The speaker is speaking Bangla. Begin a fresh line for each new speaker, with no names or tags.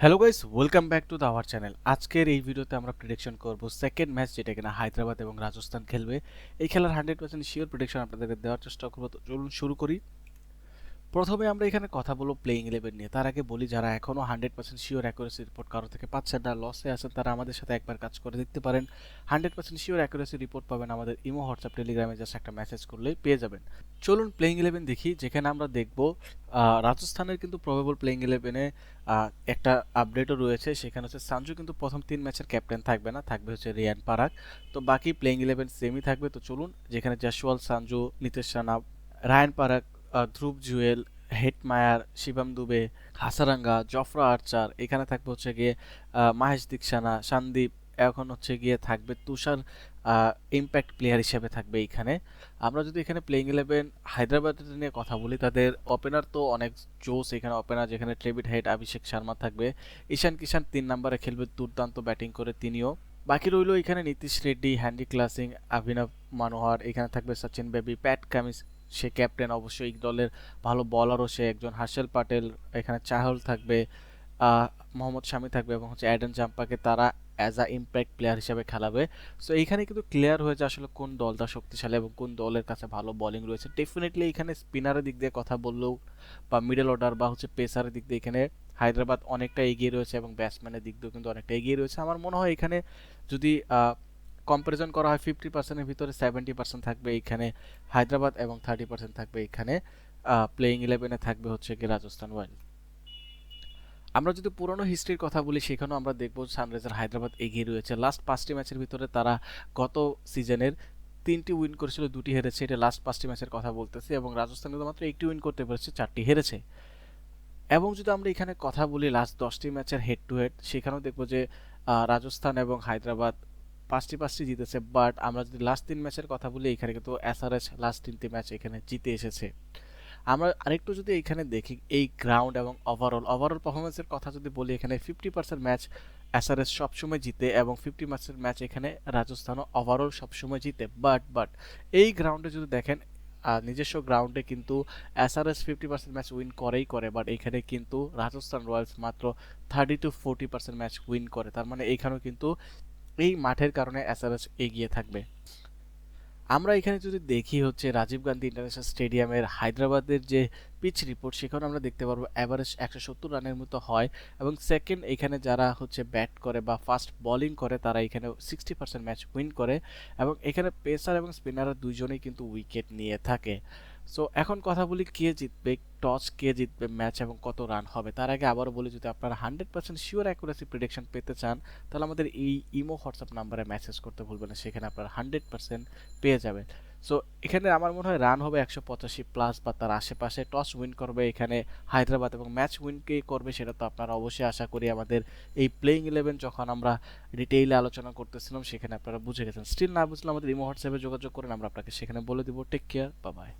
Hello guys, welcome back to our channel. আজকের এই ভিডিওতে আমরা প্রেডিকশন করব সেকেন্ড ম্যাচ, যেটা কিনা হায়দ্রাবাদ এবং রাজস্থান খেলবে। এই খেলার 100% শিওর প্রেডিকশন আপনাদেরকে দেওয়ার চেষ্টা করব। তো চলুন শুরু করি। প্রথমে আমরা এখানে কথা বলবো প্লেইং 11 নিয়ে। তার আগে বলি, যারা এখনো 100% শিওর অ্যাকুরেসি রিপোর্ট কারো থেকে পাচ্ছেন না, লসে আছেন, তারা আমাদের সাথে একবার কাজ করে দেখতে পারেন। 100% শিওর অ্যাকুরেসি রিপোর্ট পাবেন আমাদের ইমো, হোয়াটসঅ্যাপ, টেলিগ্রামে জাস্ট একটা মেসেজ করলেই পেয়ে যাবেন। চলুন প্লেইং 11 দেখি, যেখানে আমরা দেখব রাজস্থানের কিন্তু প্রবেবল প্লেইং 11-এ একটা আপডেটও রয়েছে। সেখানে হচ্ছে সঞ্জু কিন্তু প্রথম 3 ম্যাচের ক্যাপ্টেন থাকবে না, থাকবে হচ্ছে রিয়ান পারাগ। তো বাকি প্লেইং 11 সেমই থাকবে। তো চলুন, যেখানে Jaiswal, Sanju, Nitish Rana, Riyan Parag, Dhruv Jurel, Hetmyer, Shivam Dube, Hasaranga, Jofra Archer, এখানে থাকবে হচ্ছে গিয়ে মাহেশ দীক্ষানা, সন্দীপ, এখন হচ্ছে গিয়ে থাকবে তুষার, ইম্প্যাক্ট প্লেয়ার হিসেবে থাকবে এইখানে। আমরা যদি এখানে প্লেইং 11 হায়দ্রাবাদের নিয়ে কথা বলি, তাদের ওপেনার তো অনেক জোস। এখানে ওপেনার যেখানে ট্রেভিড হেড, অভিষেক শর্মা থাকবে। ঈশান কিষান 3 নম্বরে খেলবে, দুর্দান্ত ব্যাটিং করে তিনিও। বাকি রইল এখানে নীতিশ রেড্ডি, হ্যান্ডি ক্লাসিং, অভিনব মনোহর, এখানে থাকবে সচিন বেবি, প্যাট কামিন্স, সে ক্যাপ্টেন অবশ্যই দলের, ভালো বলারও সে একজন, হার্ষেল পাটেল, এখানে চাহল থাকবে, আহ, মোহাম্মদ শামি থাকবে এবং হচ্ছে অ্যাডেন জাম্পাকে তারা অ্যাজ আ ইম্প্যাক্ট প্লেয়ার হিসেবে খেলাবে। সো এইখানে কিন্তু ক্লিয়ার হয়ে যায় আসলে কোন দলটা শক্তিশালী এবং কোন দলের কাছে ভালো বোলিং রয়েছে। ডেফিনেটলি এখানে স্পিনারের দিক দিয়ে কথা বললেও বা মিডল অর্ডার বা হচ্ছে পেসারের দিক দিয়ে এখানে হায়দ্রাবাদ অনেকটা এগিয়ে রয়েছে এবং ব্যাটসম্যানের দিক দিয়েও কিন্তু অনেকটা এগিয়ে রয়েছে। আমার মনে হয় এখানে যদি কম্পারিজন করা হয়, 50%-এর ভিতরে 70% থাকবে এইখানে হায়দ্রাবাদ এবং 30% থাকবে এখানে প্লেইং 11-এ থাকবে হচ্ছে কি রাজস্থান রয়্যাল। আমরা যদি পুরনো হিস্ট্রির কথা বলি, সেখানেও আমরা দেখবো সানরাইজার হায়দ্রাবাদ এগিয়ে রয়েছে। লাস্ট 5টি ম্যাচের ভিতরে তারা গত সিজনের 3টি উইন করেছিল, 2টি হেরেছে। এটা লাস্ট 5টি ম্যাচের কথা বলতেছি, এবং রাজস্থান কিন্তু মাত্র 1টি উইন করতে পেরেছে, 4টি হেরেছে। এবং যদি আমরা এখানে কথা বলি লাস্ট 10টি ম্যাচের হেড টু হেড, সেখানেও দেখবো যে রাজস্থান এবং হায়দ্রাবাদ 5টি জিতেছে। বাট আমরা যদি লাস্ট 3 ম্যাচের কথা বলি, এখানে কিন্তু এসআরএচ লাস্ট 3টি ম্যাচ এখানে জিতে এসেছে। আমরা আরেকটু যদি এখানে দেখি এই গ্রাউন্ড এবং ওভারঅল পারফরমেন্সের কথা যদি বলি, এখানে 50% ম্যাচ এসআরএস সবসময় জিতে এবং 50% ম্যাচ এখানে রাজস্থানও ওভারঅল সবসময় জিতে। বাট এই গ্রাউন্ডে যদি দেখেন, নিজস্ব গ্রাউন্ডে কিন্তু এসআরএস 50% ম্যাচ উইন করেই করে, বাট এখানে কিন্তু রাজস্থান রয়্যালস মাত্র 30-40% ম্যাচ উইন করে। তার মানে এখানেও কিন্তু এই মাঠের কারণে এসআরএস এগিয়ে থাকবে। আমরা এখানে যদি দেখি হচ্ছে রাজীব গান্ধী ইন্টারন্যাশনাল স্টেডিয়ামের হায়দ্রাবাদের যে পিচ রিপোর্ট, সেখানে আমরা দেখতে পারবো অ্যাভারেজ 170 রানের মতো হয়। এবং সেকেন্ড, এখানে যারা হচ্ছে ব্যাট করে বা ফাস্ট বোলিং করে, তারা এখানে 60% ম্যাচ উইন করে। এবং এখানে পেসার এবং স্পিনার দুইজনেই কিন্তু উইকেট নিয়ে থাকে। সো এখন কথা বলি কে জিতবে টস, কে জিতবে ম্যাচ এবং কত রান হবে। তার আগে আবারও বলি, যদি আপনারা 100% শিওর অ্যাকুরেসি প্রেডিকশন পেতে চান, তাহলে আমাদের এই ইমো হোয়াটসঅ্যাপ নাম্বারে মেসেজ করতে ভুলবেন না, সেখানে আপনারা 100% পেয়ে যাবেন। সো এখানে আমার মনে হয় রান হবে 185+ বা তার আশেপাশে। টস উইন করবে এখানে হায়দ্রাবাদ এবং ম্যাচ উইন কে করবে সেটা তো আপনারা অবশ্যই আশা করি আমাদের এই প্লেইং 11 যখন আমরা ডিটেইলে আলোচনা করতেছিলাম সেখানে আপনারা বুঝে গেছেন। স্টিল না বুঝলে আমাদের ইমো হোয়াটসঅ্যাপে যোগাযোগ করেন, আমরা আপনাকে সেখানে বলে দিব। Take care, bye by.